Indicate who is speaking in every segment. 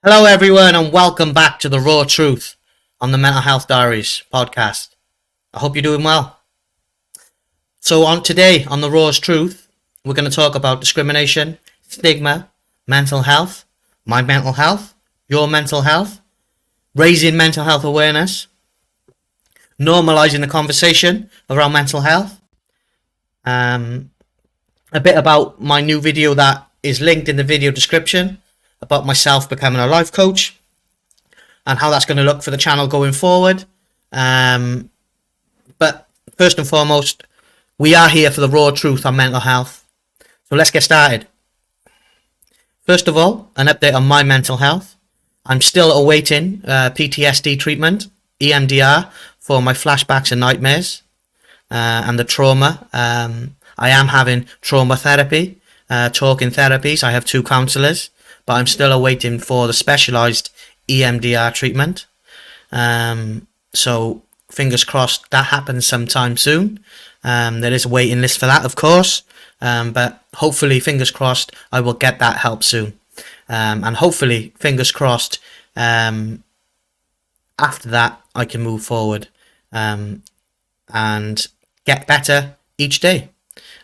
Speaker 1: Hello, everyone, and welcome back to the Raw Truth on the Mental Health Diaries podcast. I hope you're doing well. So, on today on the Raw's Truth, we're going to talk about discrimination, stigma, mental health, my mental health, your mental health, raising mental health awareness, normalizing the conversation around mental health, a bit about my new video that is linked in the video description about myself becoming a life coach and how that's going to look for the channel going forward. But first and foremost, we are here for the raw truth on mental health. So let's get started. First of all, an update on my mental health. I'm still awaiting PTSD treatment, EMDR, for my flashbacks and nightmares and the trauma. I am having trauma therapy, talking therapies. I have 2 counsellors, but I'm still awaiting for the specialised EMDR treatment. So fingers crossed that happens sometime soon. There is a waiting list for that, of course, but hopefully, fingers crossed, I will get that help soon. And hopefully, fingers crossed, after that, I can move forward and get better each day.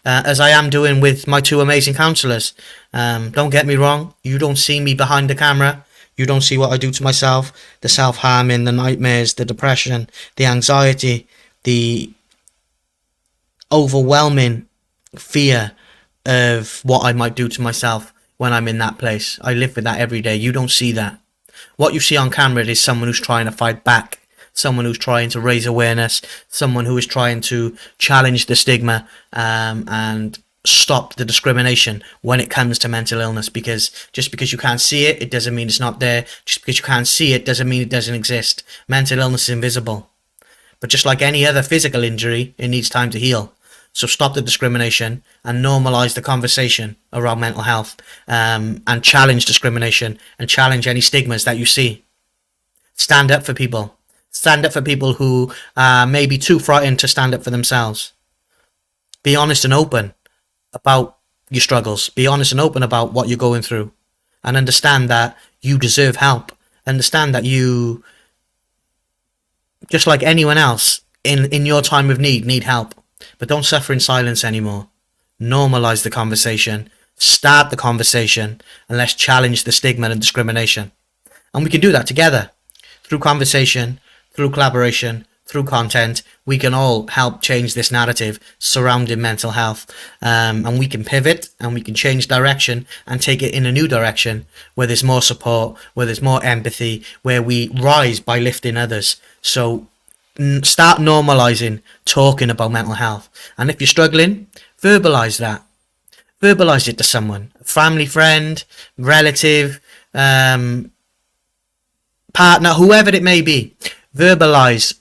Speaker 1: As I am doing with my 2 amazing counsellors. Don't get me wrong, you don't see me behind the camera. You don't see what I do to myself, the self-harming, the nightmares, the depression, the anxiety, the overwhelming fear of what I might do to myself when I'm in that place. I live with that every day. You don't see that. What you see on camera is someone who's trying to fight back, someone who's trying to raise awareness, someone who is trying to challenge the stigma and stop the discrimination when it comes to mental illness. Because just because you can't see it, it doesn't mean it's not there. Just because you can't see it doesn't mean it doesn't exist. Mental illness is invisible. But just like any other physical injury, it needs time to heal. So stop the discrimination and normalise the conversation around mental health, and challenge discrimination and challenge any stigmas that you see. Stand up for people. Stand up for people who may be too frightened to stand up for themselves. Be honest and open about your struggles. Be honest and open about what you're going through. And understand that you deserve help. Understand that you, just like anyone else, in your time of need help. But don't suffer in silence anymore. Normalise the conversation. Start the conversation. And let's challenge the stigma and discrimination. And we can do that together. Through conversation, through collaboration, through content, we can all help change this narrative surrounding mental health. And we can pivot and we can change direction and take it in a new direction where there's more support, where there's more empathy, where we rise by lifting others. So start normalizing talking about mental health. And if you're struggling, verbalize that. Verbalize it to someone, a family, friend, relative, partner, whoever it may be. Verbalize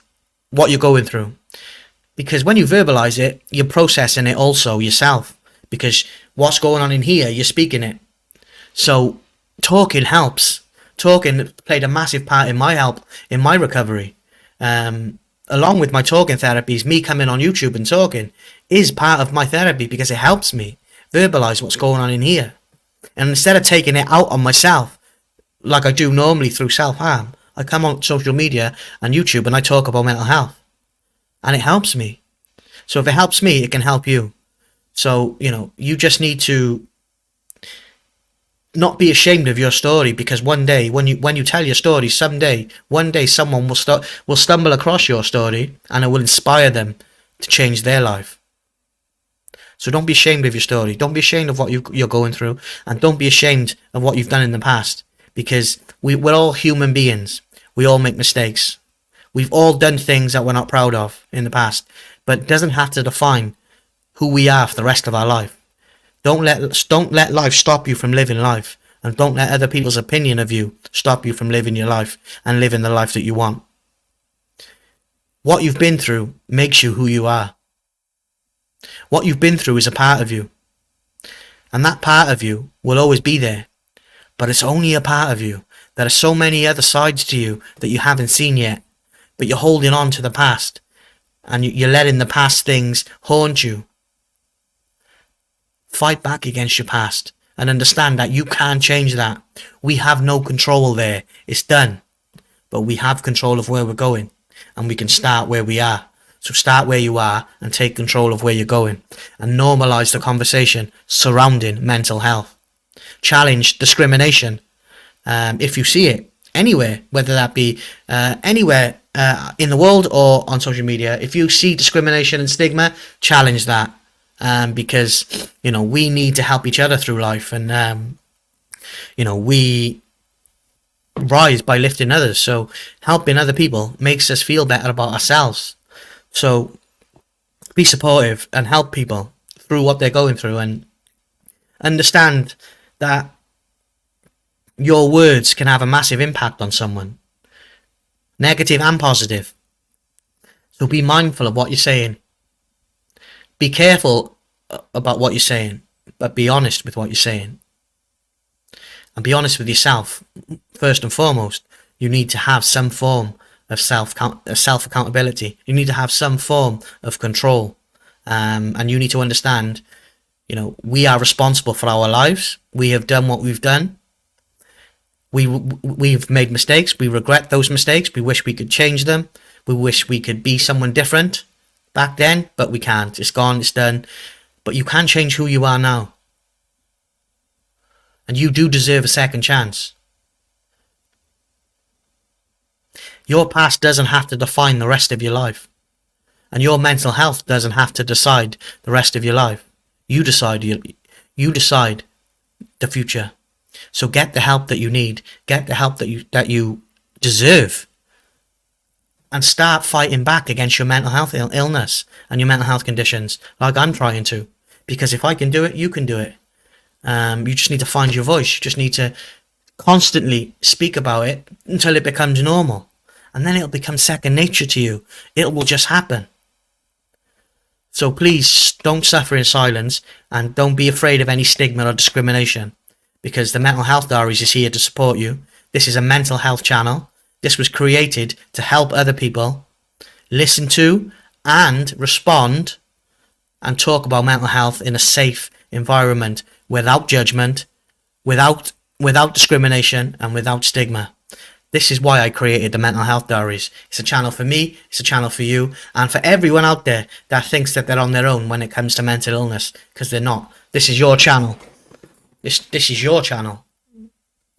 Speaker 1: what you're going through, because when you verbalize it, you're processing it also yourself, because what's going on in here, you're speaking it. So talking helps. Talking played a massive part in my help, in my recovery. Along with my talking therapies, me coming on YouTube and talking is part of my therapy, because it helps me verbalize what's going on in here. And instead of taking it out on myself like I do normally through self-harm, I come on social media and YouTube and I talk about mental health. And it helps me. So if it helps me, it can help you. So, you just need to not be ashamed of your story, because one day, when you tell your story, one day someone will stumble across your story and it will inspire them to change their life. So don't be ashamed of your story. Don't be ashamed of what you're going through. And don't be ashamed of what you've done in the past. Because we're all human beings. We all make mistakes. We've all done things that we're not proud of in the past. But it doesn't have to define who we are for the rest of our life. Don't let life stop you from living life. And don't let other people's opinion of you stop you from living your life and living the life that you want. What you've been through makes you who you are. What you've been through is a part of you. And that part of you will always be there. But it's only a part of you. There are so many other sides to you that you haven't seen yet. But you're holding on to the past. And you're letting the past things haunt you. Fight back against your past. and understand that you can change that. We have no control there. It's done. But we have control of where we're going, and we can start where we are. So start where you are and take control of where you're going, and normalize the conversation surrounding mental health. Challenge discrimination if you see it anywhere, whether that be anywhere in the world or on social media. If you see discrimination and stigma, challenge that, because we need to help each other through life, and we rise by lifting others. So helping other people makes us feel better about ourselves. So be supportive and help people through what they're going through, and understand that your words can have a massive impact on someone, negative and positive. So be mindful of what you're saying. Be careful about what you're saying, but be honest with what you're saying. And be honest with yourself. First and foremost, you need to have some form of self accountability. You need to have some form of control. And you need to understand, we are responsible for our lives. We have done what we've done. We've made mistakes. We regret those mistakes. We wish we could change them. We wish we could be someone different back then, but we can't. It's gone. It's done. But you can change who you are now. And you do deserve a second chance. Your past doesn't have to define the rest of your life. And your mental health doesn't have to decide the rest of your life. You decide. You decide the future. So get the help that you need. Get the help that you deserve. And start fighting back against your mental health illness and your mental health conditions, like I'm trying to. Because if I can do it, you can do it. You just need to find your voice. You just need to constantly speak about it until it becomes normal. And then it'll become second nature to you. It will just happen. So please don't suffer in silence, and don't be afraid of any stigma or discrimination, because the Mental Health Diaries is here to support you. This is a mental health channel. This was created to help other people listen to and respond and talk about mental health in a safe environment, without judgment, without discrimination, and without stigma. This is why I created the Mental Health Diaries. It's a channel for me, it's a channel for you, and for everyone out there that thinks that they're on their own when it comes to mental illness, because they're not. This is your channel. This is your channel.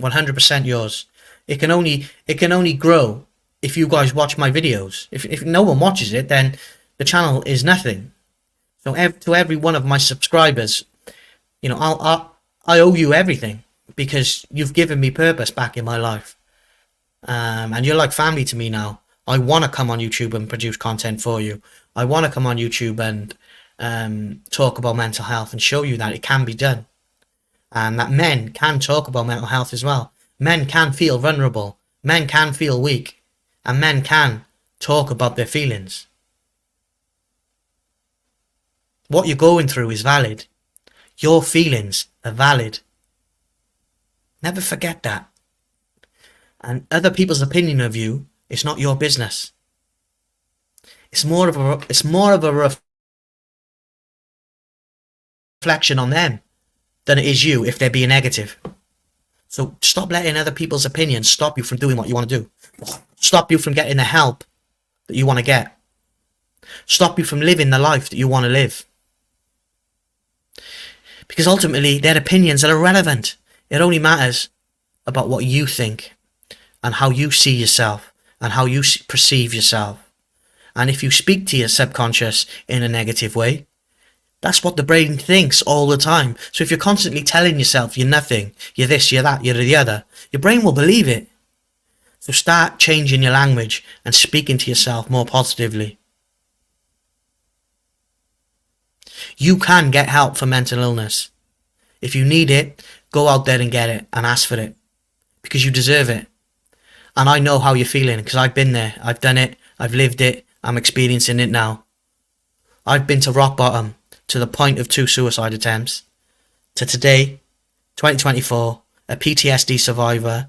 Speaker 1: 100% yours. It can only grow if you guys watch my videos. If no one watches it, then the channel is nothing. So to every one of my subscribers, I owe you everything, because you've given me purpose back in my life. And you're like family to me now. I want to come on YouTube and produce content for you. I want to come on YouTube and talk about mental health and show you that it can be done. And that men can talk about mental health as well. Men can feel vulnerable. Men can feel weak. And men can talk about their feelings. What you're going through is valid. Your feelings are valid. Never forget that. And other people's opinion of you is not your business. It's more of a reflection on them than it is you, if they're being negative. So stop letting other people's opinions stop you from doing what you want to do. Stop you from getting the help that you want to get. Stop you from living the life that you want to live. Because ultimately, their opinions are irrelevant. It only matters about what you think and how you see yourself and how you perceive yourself. And if you speak to your subconscious in a negative way, that's what the brain thinks all the time. So if you're constantly telling yourself you're nothing, you're this, you're that, you're the other, your brain will believe it. So start changing your language and speaking to yourself more positively. You can get help for mental illness. If you need it, go out there and get it and ask for it, because you deserve it. And I know how you're feeling, because I've been there. I've done it. I've lived it. I'm experiencing it now. I've been to rock bottom, to the point of 2 suicide attempts, to today, 2024, a PTSD survivor,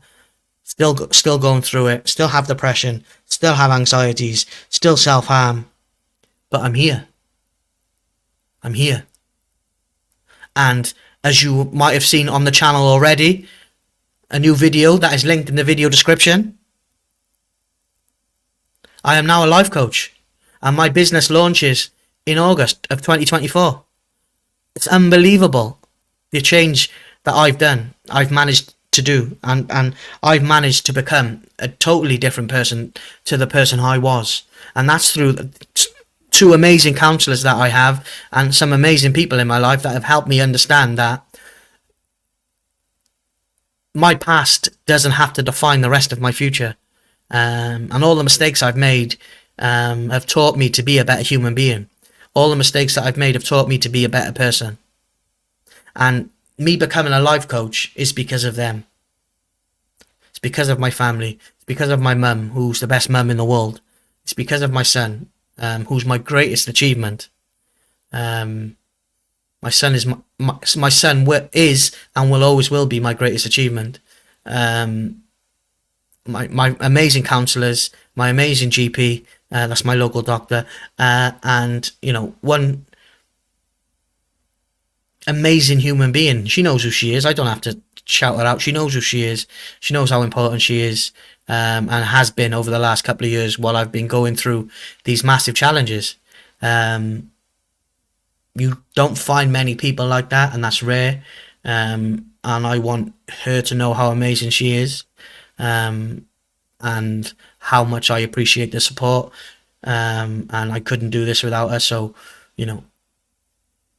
Speaker 1: still going through it, still have depression, still have anxieties, still self-harm. But I'm here. I'm here. And as you might have seen on the channel already, a new video that is linked in the video description. I am now a life coach, and my business launches in August of 2024. It's unbelievable the change that I've managed to do, and I've managed to become a totally different person to the person I was. And that's through two amazing counselors that I have and some amazing people in my life that have helped me understand that my past doesn't have to define the rest of my future. And all the mistakes I've made have taught me to be a better human being. All the mistakes that I've made have taught me to be a better person. And me becoming a life coach is because of them. It's because of my family. It's because of my mum, who's the best mum in the world. It's because of my son, who's my greatest achievement. My son is my son is and will always will be my greatest achievement. My amazing counsellors, my amazing GP, that's my local doctor, and one amazing human being. She knows who she is. I don't have to shout her out. She knows who she is. She knows how important she is, and has been over the last couple of years while I've been going through these massive challenges. You don't find many people like that, and that's rare. And I want her to know how amazing she is, and how much I appreciate the support. And I couldn't do this without her. So,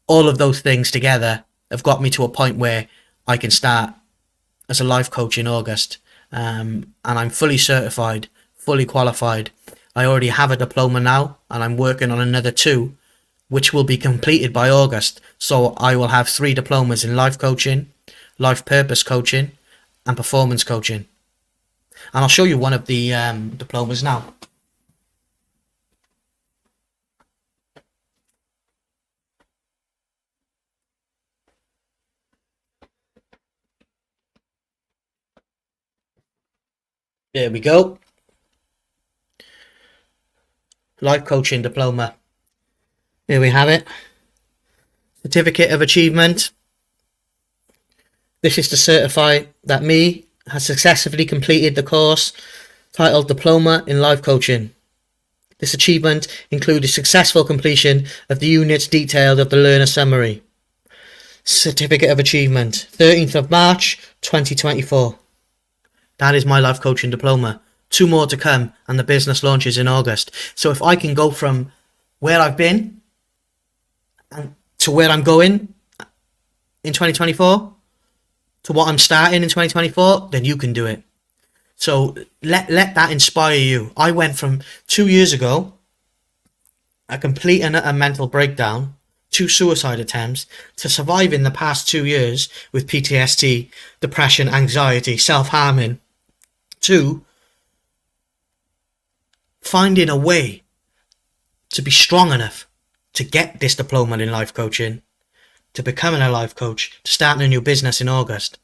Speaker 1: all of those things together have got me to a point where I can start as a life coach in August. And I'm fully certified, fully qualified. I already have a diploma now, and I'm working on another 2, which will be completed by August. So I will have 3 diplomas in life coaching, life purpose coaching, and performance coaching. And I'll show you one of the diplomas now. There we go. Life coaching diploma. Here we have it. Certificate of achievement. This is to certify that me has successfully completed the course titled Diploma in Life Coaching. This achievement included successful completion of the units detailed of the learner summary. Certificate of achievement, 13th of March 2024. That is my life coaching diploma. 2 more to come, and the business launches in August. So if I can go from where I've been and to where I'm going in 2024 to what I'm starting in 2024, then you can do it. So let that inspire you. I went from 2 years ago, a complete and utter mental breakdown, 2 suicide attempts, to surviving the past 2 years with PTSD, depression, anxiety, self-harming, to finding a way to be strong enough to get this diploma in life coaching, to becoming a life coach, to starting a new business in August.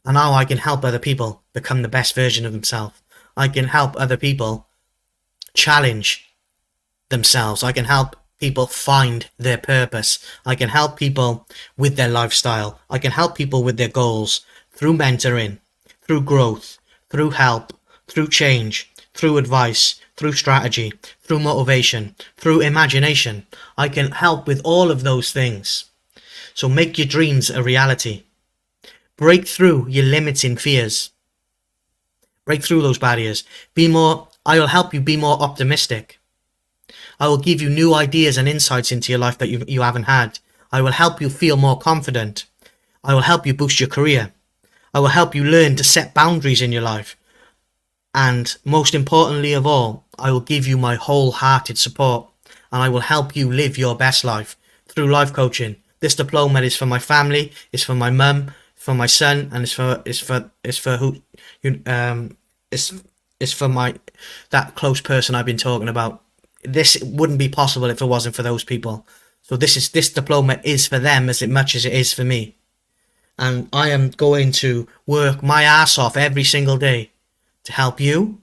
Speaker 1: And now I can help other people become the best version of themselves. I can help other people challenge themselves. I can help people find their purpose. I can help people with their lifestyle. I can help people with their goals through mentoring, through growth, through help, through change, through advice, through strategy, through motivation, through imagination. I can help with all of those things. So make your dreams a reality. Break through your limiting fears. Break through those barriers. I will help you be more optimistic. I will give you new ideas and insights into your life that you haven't had. I will help you feel more confident. I will help you boost your career. I will help you learn to set boundaries in your life. And most importantly of all, I will give you my wholehearted support, and I will help you live your best life through life coaching. This diploma is for my family, it's for my mum, for my son, and it's for my that close person I've been talking about. This wouldn't be possible if it wasn't for those people. So this diploma is for them as much as it is for me. And I am going to work my ass off every single day to help you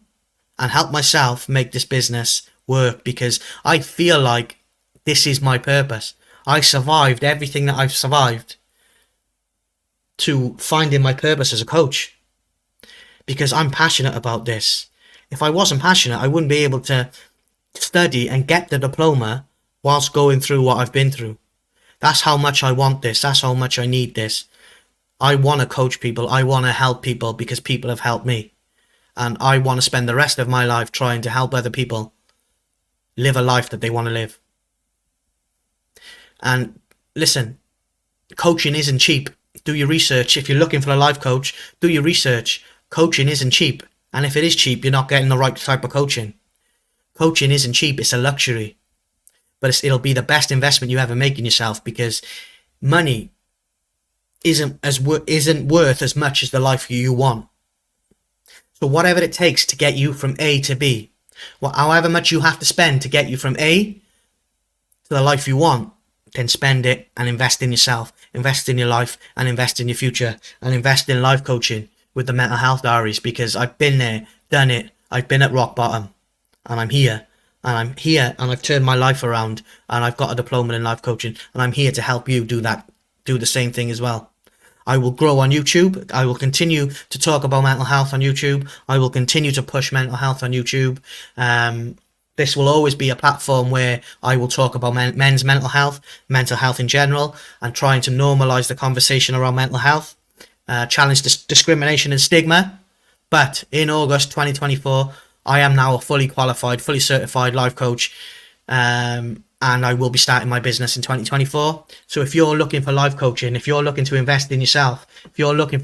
Speaker 1: and help myself make this business work, because I feel like this is my purpose. I survived everything that I've survived to finding my purpose as a coach, because I'm passionate about this. If I wasn't passionate, I wouldn't be able to study and get the diploma whilst going through what I've been through. That's how much I want this. That's how much I need this. I want to coach people. I want to help people because people have helped me. And I want to spend the rest of my life trying to help other people live a life that they want to live. And listen, coaching isn't cheap. Do your research. If you're looking for a life coach, do your research. Coaching isn't cheap. And if it is cheap, you're not getting the right type of coaching. Coaching isn't cheap. It's a luxury. But it'll be the best investment you ever make in yourself, because money isn't worth as much as the life you want. So whatever it takes to get you from A to B, however much you have to spend to get you from A to the life you want, then spend it and invest in yourself, invest in your life, and invest in your future, and invest in life coaching with the Mental Health Diaries, because I've been there, done it, I've been at rock bottom, and I'm here. And I've turned my life around, and I've got a diploma in life coaching, and I'm here to help you do the same thing as well. I will grow on YouTube. I will continue to talk about mental health on YouTube. I will continue to push mental health on YouTube. This will always be a platform where I will talk about men's mental health in general, and trying to normalise the conversation around mental health, challenge discrimination and stigma. But in August 2024, I am now a fully qualified, fully certified life coach, and I will be starting my business in 2024. So if you're looking for life coaching, if you're looking to invest in yourself, if you're looking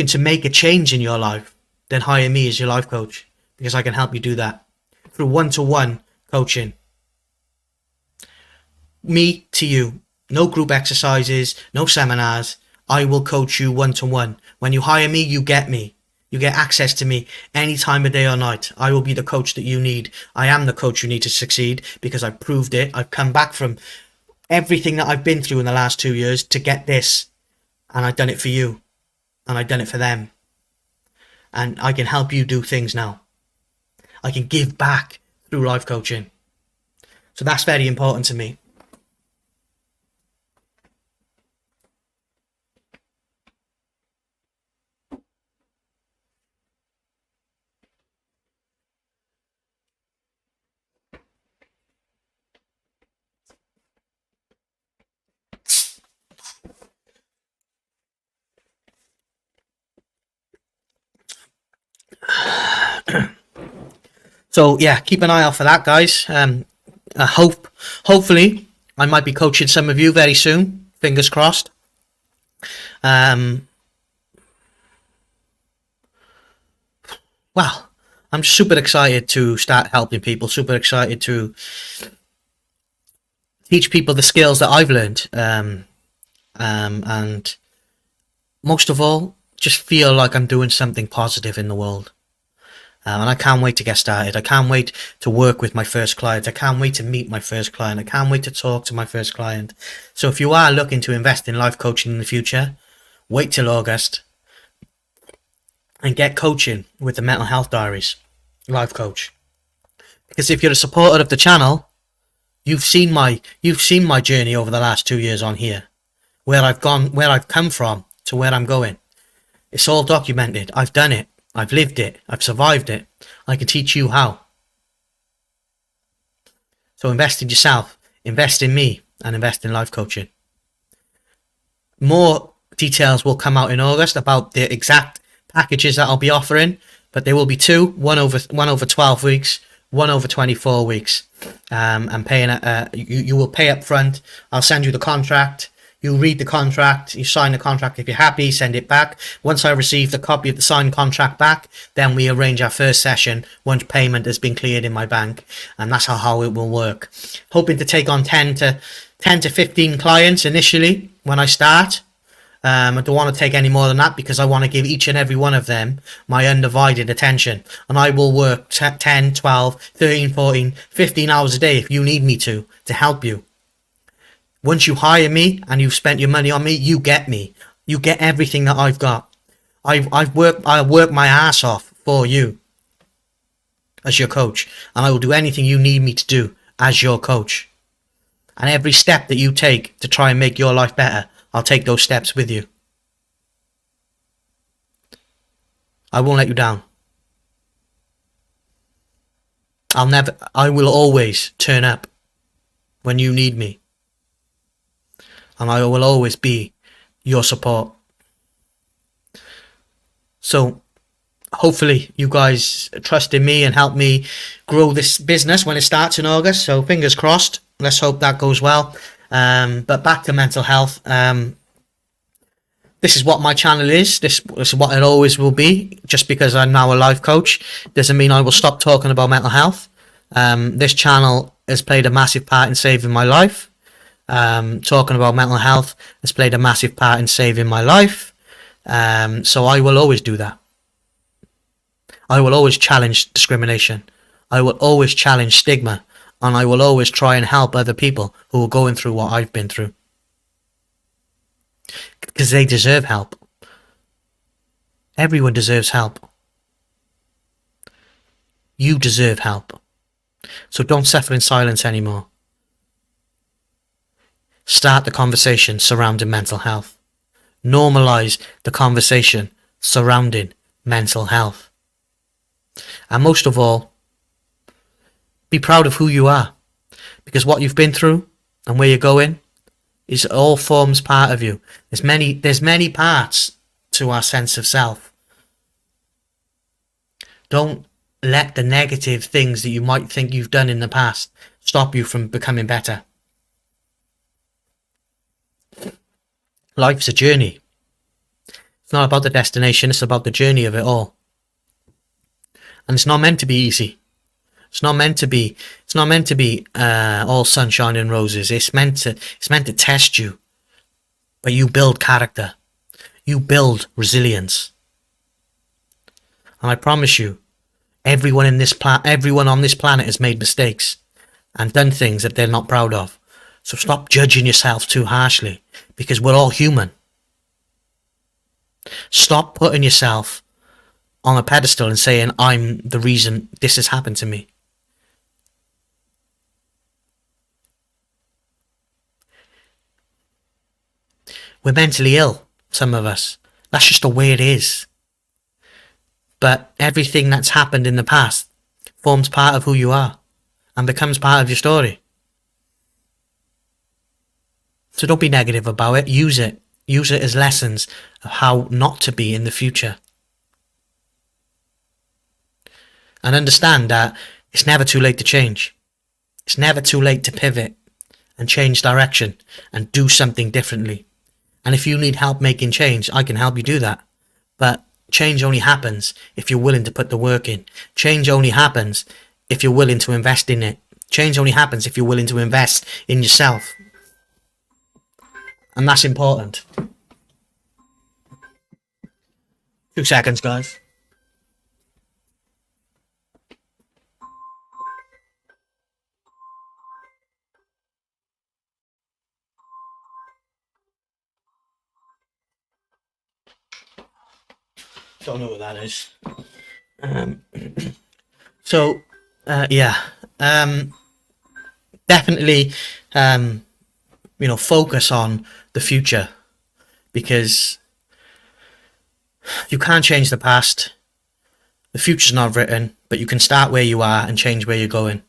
Speaker 1: to make a change in your life, then hire me as your life coach, because I can help you do that through one-to-one coaching. Me to you, no group exercises, no seminars. I will coach you one-to-one. When you hire me, you get me. You get access to me any time of day or night. I will be the coach that you need. I am the coach you need to succeed, because I've proved it. I've come back from everything that I've been through in the last 2 years to get this. And I've done it for you. And I've done it for them. And I can help you do things now. I can give back through life coaching. So that's very important to me. So yeah, keep an eye out for that, guys. Hopefully, I might be coaching some of you very soon. Fingers crossed. Well, I'm super excited to start helping people. Super excited to teach people the skills that I've learned. And most of all, just feel like I'm doing something positive in the world. And I can't wait to get started. I can't wait to work with my first client. I can't wait to meet my first client. I can't wait to talk to my first client. So if you are looking to invest in life coaching in the future, wait till August and get coaching with the Mental Health Diaries life coach. Because if you're a supporter of the channel, you've seen my journey over the last 2 years on here, where I've come from to where I'm going. It's all documented. I've done it. I've lived it. I've survived it. I can teach you how. So invest in yourself, invest in me, and invest in life coaching. More details will come out in August about the exact packages that I'll be offering, but there will be two, one over 12 weeks, one over 24 weeks. I'm paying. You will pay up front. I'll send you the contract. You read the contract, you sign the contract. If you're happy, send it back. Once I receive the copy of the signed contract back, then we arrange our first session once payment has been cleared in my bank. And that's how it will work. Hoping to take on 10 to 15 clients initially when I start. I don't want to take any more than that, because I want to give each and every one of them my undivided attention. And I will work 10, 12, 13, 14, 15 hours a day if you need me to help you. Once you hire me and you've spent your money on me, you get me. You get everything that I've got. I work my ass off for you as your coach, and I will do anything you need me to do as your coach. And every step that you take to try and make your life better, I'll take those steps with you. I won't let you down. I will always turn up when you need me. And I will always be your support. So hopefully you guys trust in me and help me grow this business when it starts in August. So fingers crossed. Let's hope that goes well. But back to mental health. This is what my channel is. This is what it always will be. Just because I'm now a life coach doesn't mean I will stop talking about mental health. This channel has played a massive part in saving my life. Talking about mental health has played a massive part in saving my life. So I will always do that. I will always challenge discrimination. I will always challenge stigma. And I will always try and help other people who are going through what I've been through. Because they deserve help. Everyone deserves help. You deserve help. So don't suffer in silence anymore. Start the conversation surrounding mental health. Normalise the conversation surrounding mental health. And most of all, be proud of who you are. Because what you've been through and where you're going is all forms part of you. There's many parts to our sense of self. Don't let the negative things that you might think you've done in the past stop you from becoming better. Life's a journey. It's not about the destination, it's about the journey of it all. And it's not meant to be easy. It's not meant to be all sunshine and roses. It's meant to test you. But you build character. You build resilience. And I promise you, everyone on this planet has made mistakes and done things that they're not proud of. So stop judging yourself too harshly, because we're all human. Stop putting yourself on a pedestal and saying, I'm the reason this has happened to me. We're mentally ill, some of us. That's just the way it is. But everything that's happened in the past forms part of who you are and becomes part of your story. So don't be negative about it. Use it. Use it as lessons of how not to be in the future. And understand that it's never too late to change. It's never too late to pivot and change direction and do something differently. And if you need help making change, I can help you do that. But change only happens if you're willing to put the work in. Change only happens if you're willing to invest in it. Change only happens if you're willing to invest in yourself. And that's important. 2 seconds, guys. Don't know what that is. Definitely, focus on the future, because you can't change the past. The future's not written, but you can start where you are and change where you're going.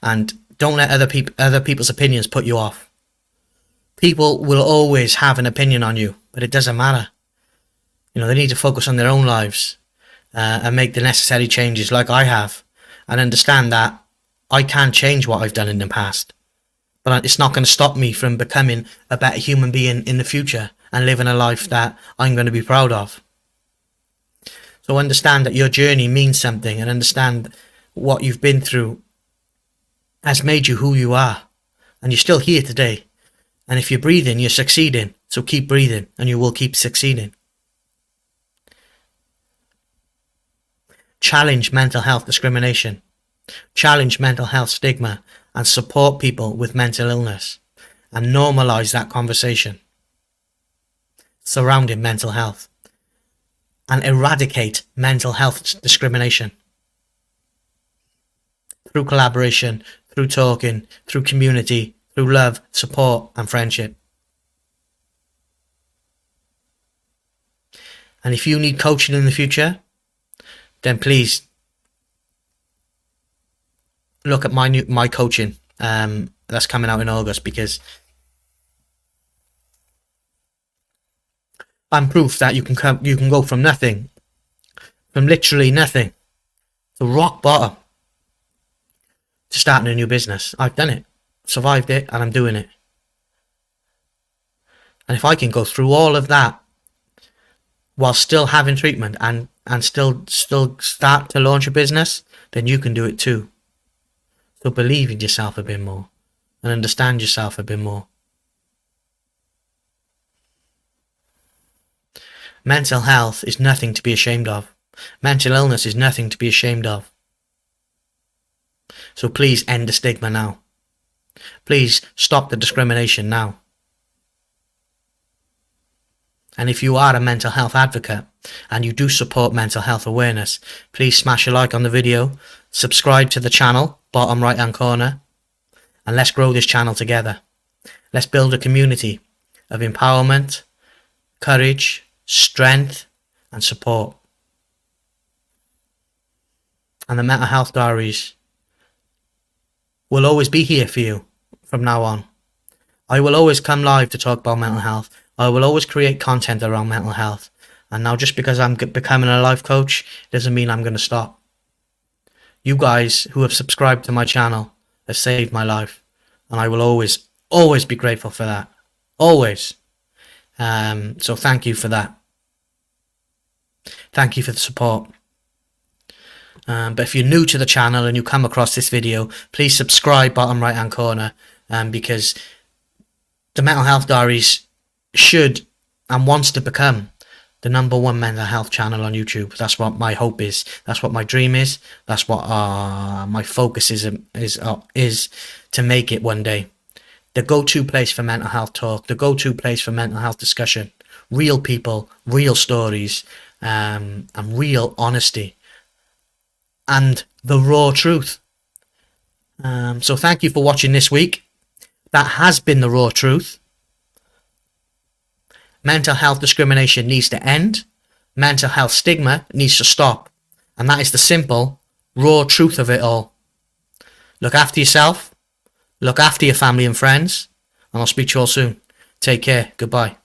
Speaker 1: And don't let other people's opinions put you off. People will always have an opinion on you, but it doesn't matter. They need to focus on their own lives and make the necessary changes like I have, and understand that I can't change what I've done in the past. But it's not going to stop me from becoming a better human being in the future and living a life that I'm going to be proud of. So understand that your journey means something, and understand what you've been through has made you who you are. And you're still here today. And if you're breathing, you're succeeding. So keep breathing and you will keep succeeding. Challenge mental health discrimination. Challenge mental health stigma and support people with mental illness. And normalise that conversation surrounding mental health. And eradicate mental health discrimination. Through collaboration, through talking, through community, through love, support and friendship. And if you need coaching in the future, then please look at my coaching that's coming out in August, because I'm proof that you can go from nothing, from literally nothing, to rock bottom, to starting a new business. I've done it, survived it, and I'm doing it. And if I can go through all of that while still having treatment and still start to launch a business, then you can do it too. So believe in yourself a bit more and understand yourself a bit more. Mental health is nothing to be ashamed of. Mental illness is nothing to be ashamed of. So please end the stigma now. Please stop the discrimination now. And if you are a mental health advocate and you do support mental health awareness, please smash a like on the video, subscribe to the channel, bottom right hand corner, and let's grow this channel together. Let's build a community of empowerment, courage, strength, and support. And the Mental Health Diaries will always be here for you from now on. I will always come live to talk about mental health. I will always create content around mental health. And now just because I'm becoming a life coach doesn't mean I'm going to stop. You guys who have subscribed to my channel have saved my life. And I will always be grateful for that. Always. So thank you for that. Thank you for the support. But if you're new to the channel and you come across this video, please subscribe, bottom right hand corner, because the Mental Health Diaries should and wants to become the #1 mental health channel on YouTube. That's what my hope is. That's what my dream is. That's what my focus is to make it one day. The go-to place for mental health talk, the go-to place for mental health discussion. Real people, real stories, and real honesty. And the raw truth. So thank you for watching this week. That has been the raw truth. Mental health discrimination needs to end. Mental health stigma needs to stop. And that is the simple, raw truth of it all. Look after yourself. Look after your family and friends. And I'll speak to you all soon. Take care. Goodbye.